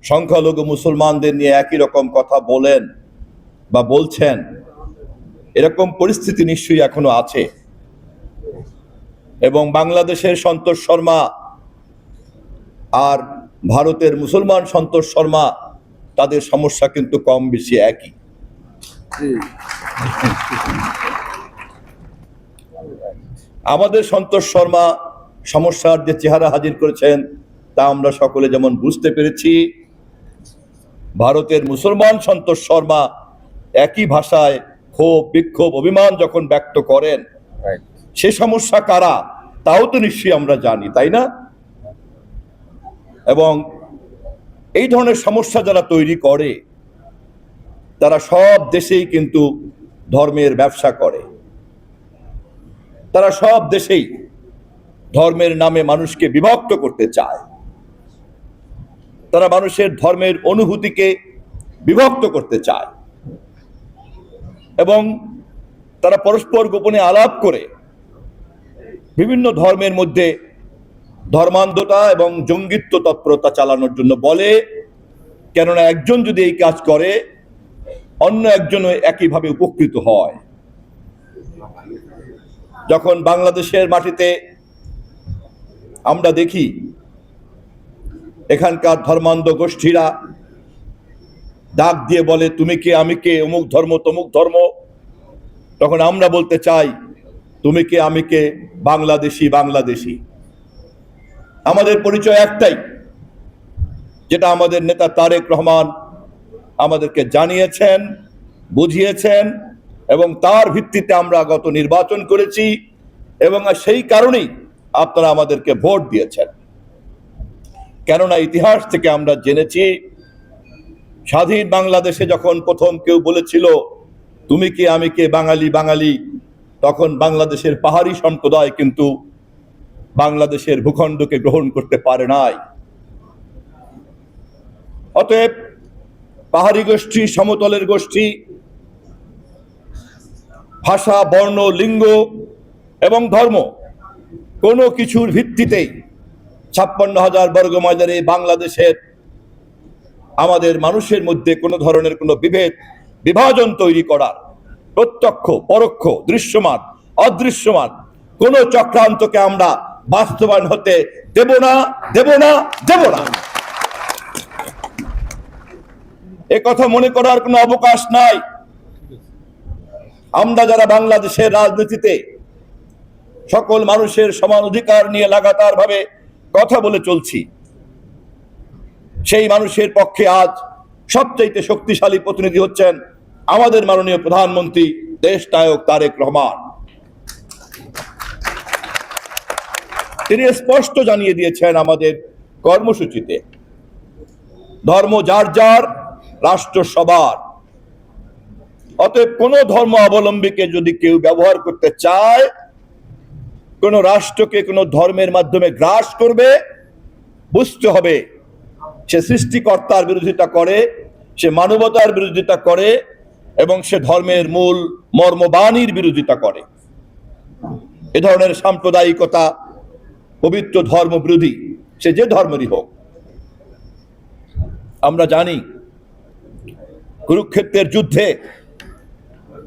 সংখ্যালঘু মুসলমানদের নিয়ে একই রকম কথা বলেন বা বলছেন, এরকম পরিস্থিতি নিশ্চয়ই এখনো আছে। এবং বাংলাদেশের সন্তোষ শর্মা আর ভারতের মুসলমান সন্তোষ শর্মা, তাদের সমস্যা কিন্তু কম বেশি একই। আমাদের সন্তোষ শর্মা সমস্যার যে চেহারা হাজির করেছেন তা আমরা সকলে যেমন বুঝতে পেরেছি, ভারতের মুসলমান সন্তোষ শর্মা একই ভাষায় ক্ষোভ, বিক্ষোভ, অভিমান যখন ব্যক্ত করেন, সে সমস্যা কারা তাও তো নিশ্চয়ই আমরা জানি, তাই না? এবং এই ধরনের সমস্যা যারা তৈরি করে তারা সব দেশেই কিন্তু ধর্মের ব্যবসা করে। তারা সব দেশেই ধর্মের নামে মানুষকে বিভক্ত করতে চায়। তারা মানুষের ধর্মের অনুভূতিকে বিভক্ত করতে চায় এবং তারা পরস্পর গোপনে আলাপ করে বিভিন্ন ধর্মের মধ্যে ধর্মান্ধতা এবং জঙ্গিত্ব তৎপরতা চালানোর জন্য বলে। কেননা একজন যদি এই কাজ করে অন্য একজনও একইভাবে উপকৃত হয়। যখন বাংলাদেশের মাটিতে আমরা দেখি এখানকার ধর্মান্ধ গোষ্ঠীরা ডাক দিয়ে বলে তুমি কে আমি কে, অমুক ধর্ম তমুক ধর্ম, তখন আমরা বলতে চাই তুমি কে আমি কে, বাংলাদেশি বাংলাদেশি। আমাদের পরিচয় একটাই, যেটা আমাদের নেতা তারেক রহমান আমাদেরকে জানিয়েছেন, বুঝিয়েছেন এবং তার ভিত্তিতে আমরা গত নির্বাচন করেছি এবং সেই কারণেই আপনারা আমাদেরকে ভোট দিয়েছেন। কেননা ইতিহাস থেকে আমরা জেনেছি, স্বাধীন বাংলাদেশে যখন প্রথম কেউ বলেছিল তুমি কে আমি কে, বাঙালি বাঙালি, তখন বাংলাদেশের পাহাড়ি সম্প্রদায় কিন্তু বাংলাদেশের ভূখণ্ডকে গ্রহণ করতে পারে নাই। অতএব পাহাড়ি গোষ্ঠী, সমতলের গোষ্ঠী, ভাষা, বর্ণ, লিঙ্গ এবং ধর্ম কোনো কিছুর ভিত্তিতেই 56,000 বর্গ মাইলের বাংলাদেশের আমাদের মানুষের মধ্যে কোনো ধরনের কোনো বিভাজন তৈরি করার প্রত্যক্ষ, পরোক্ষ, দৃশ্যমান, অদৃশ্যমান কোনো চক্রান্তকে আমরা বাস্তবায়ন হতে দেব না, দেব না, দেব না। এ কথা মনে করার কোনো অবকাশ নাই। আমরা যারা বাংলাদেশের রাজনীতিতে সকল মানুষের সমান অধিকার নিয়ে লাগাতার ভাবে কথা বলে চলছি, সেই মানুষের পক্ষে আজ সবচেয়ে শক্তিশালী প্রতিনিধি হচ্ছেন আমাদের মাননীয় প্রধানমন্ত্রী দেশ নায়ক তারেক রহমান। তিনি স্পষ্ট জানিয়ে দিয়েছেন আমাদের কর্মসূচিতে, ধর্ম যার যার, রাষ্ট্র সবার। অতএব কোন ধর্ম অবলম্বীকে যদি কেউ ব্যবহার করতে চায়, কোন রাষ্ট্রকে কোন ধর্মের মাধ্যমে গ্রাস করবে, বুঝতে হবে সে সৃষ্টিকর্তার বিরোধিতা করে, সে মানবতার বিরোধিতা করে এবং সে ধর্মের মূল মর্মবাণীর বিরোধিতা করে। এ ধরনের সাম্প্রদায়িকতা পবিত্র ধর্ম বিরোধী, সে যে ধর্মেরই হোক। আমরা জানি কুরুক্ষেত্রের যুদ্ধে,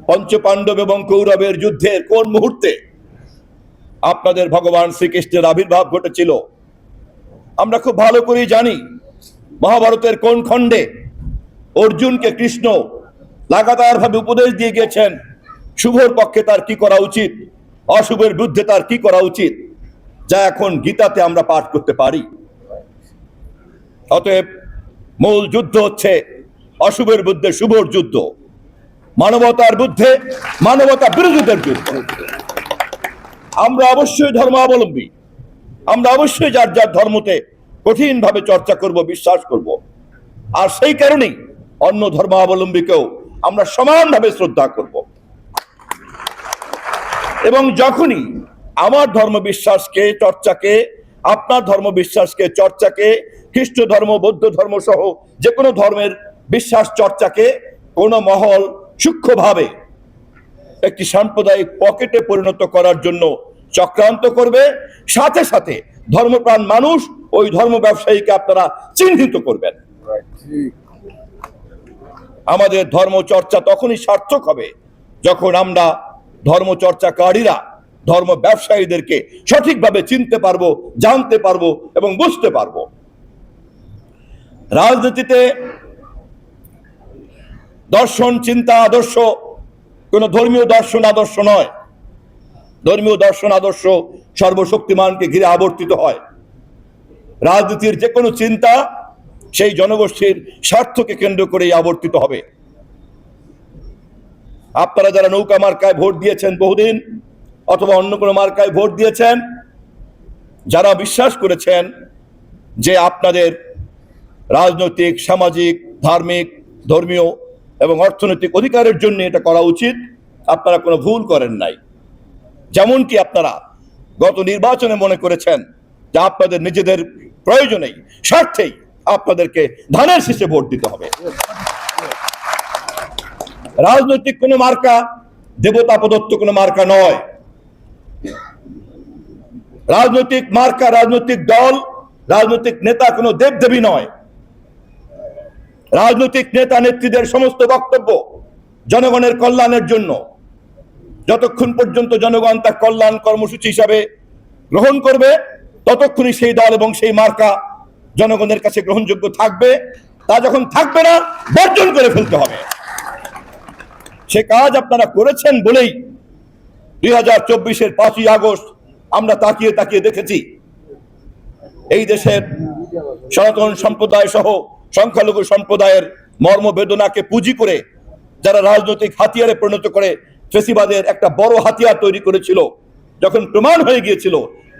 পঞ্চপাণ্ডব এবং কৌরবের যুদ্ধের কোন মুহূর্তে আপনাদের ভগবান শ্রীকৃষ্ণের আবির্ভাব ঘটেছিল আমরা খুব ভালো করেই জানি। মহাভারতের কোন খণ্ডে অর্জুনকে কৃষ্ণ লাগাতার ভাবে উপদেশ দিয়ে গিয়েছেন শুভর পক্ষে তার কি করা উচিত, অশুভের বিরুদ্ধে তার কি করা উচিত, যা এখন গীতাতে আমরা পাঠ করতে পারি। অতএব মূল যুদ্ধ হচ্ছে অশুভের বিরুদ্ধে শুভর যুদ্ধ, মানবতার বিরুদ্ধে মানবতা বিরোধীদের যুদ্ধ। আমরা অবশ্যই ধর্মাবলম্বী, আমরা অবশ্যই যার যার ধর্মতে কঠিন ভাবে চর্চা করব, বিশ্বাস করব। আর সেই কারণেই অন্য ধর্মাবলম্বীকেও আমরা সমানভাবে শ্রদ্ধা করব। এবং যখনই আমার ধর্ম বিশ্বাসকে চর্চাকে, আপনার ধর্ম বিশ্বাসকে চর্চাকে, খ্রিস্ট ধর্ম, বৌদ্ধ ধর্ম সহ যে কোনো ধর্মের বিশ্বাস চর্চাকে কোন মহল সূক্ষ্মভাবে একটি সাম্প্রদায়িক পকেটে পরিণত করার জন্য চক্রান্ত করবে, সাথে সাথে ধর্মপ্রাণ মানুষ, ওই ধর্ম ব্যবসায়ীকে আপনারা চিহ্নিত করবেন। আমাদের ধর্মচর্চা তখনই সার্থক হবে যখন আমরা ধর্মচর্চাকারীরা ধর্ম ব্যবসায়ীদেরকে সঠিকভাবে চিনতে পারবো, জানতে পারবো এবং বুঝতে পারবো। রাজনীতিতে দর্শন, চিন্তা, আদর্শ কোন ধর্মীয় দর্শন আদর্শ নয়। ধর্মীয় দর্শন আদর্শ সর্বশক্তিমানকে ঘিরে আবর্তিত হয়। রাজনীতির যে কোনো চিন্তা সেই জনগোষ্ঠীর স্বার্থকে কেন্দ্র করেই আবর্তিত হবে। আপনারা যারা নৌকা মার্কায় ভোট দিয়েছেন বহুদিন, অথবা অন্য কোনো মার্কায় ভোট দিয়েছেন, যারা বিশ্বাস করেছেন যে আপনাদের রাজনৈতিক, সামাজিক, ধার্মিক, ধর্মীয় এবং অর্থনৈতিক অধিকারের জন্য এটা করা উচিত, আপনারা কোনো ভুল করেন নাই। যেমনটি আপনারা গত নির্বাচনে মনে করেছেন যে আপনাদের নিজেদের প্রয়োজনেই, স্বার্থেই আপনাদেরকে ধানের শীষে ভোট দিতে হবে। রাজনৈতিক কোনো মার্কা দেবতা প্রদত্ত কোনো মার্কা নয়। রাজনৈতিক মার্কা, রাজনৈতিক দল, রাজনৈতিক নেতা কোনো দেবদেবী নয়। রাজনৈতিক নেতা নেত্রীদের সমস্ত বক্তব্য জনগণের কল্যাণের জন্য। যতক্ষণ পর্যন্ত জনগণ তা কল্যাণ কর্মসূচি হিসাবে গ্রহণ করবে, ততক্ষণই সেই দল এবং সেই মার্কা জনগণের কাছে গ্রহণযোগ্য থাকবে। তা যখন থাকবে না, বর্জন করে ফেলতে হবে। সে কাজ আপনারা করেছেন বলেই 2024-এর 5ই আগস্ট আমরা তাকিয়ে তাকিয়ে দেখেছি এই দেশের সনাতন সম্প্রদায় সহ সংখ্যালঘু সম্প্রদায়ের মর্মবেদনাকে পুঁজি করে যারা রাজনৈতিক হাতিয়ারে পরিণত করে ফেসিবাদের একটা বড় হাতিয়ার তৈরি করেছিল, যখন প্রমাণ হয়ে গিয়েছিল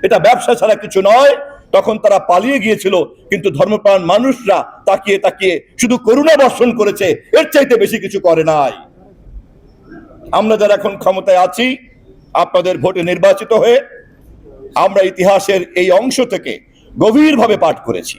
এটা ব্যবসা ছাড়া কিছু নয়, তখন তারা পালিয়ে গিয়েছিল। কিন্তু ধর্মপ্রাণ মানুষরা তাকিয়ে তাকিয়ে শুধু করুণা বর্ষণ করেছে, এর চাইতে বেশি কিছু করে নাই। আমরা যারা এখন ক্ষমতায় আছি, আপনাদের ভোটে নির্বাচিত হয়ে আমরা ইতিহাসের এই অংশ থেকে গভীরভাবে পাঠ করেছি।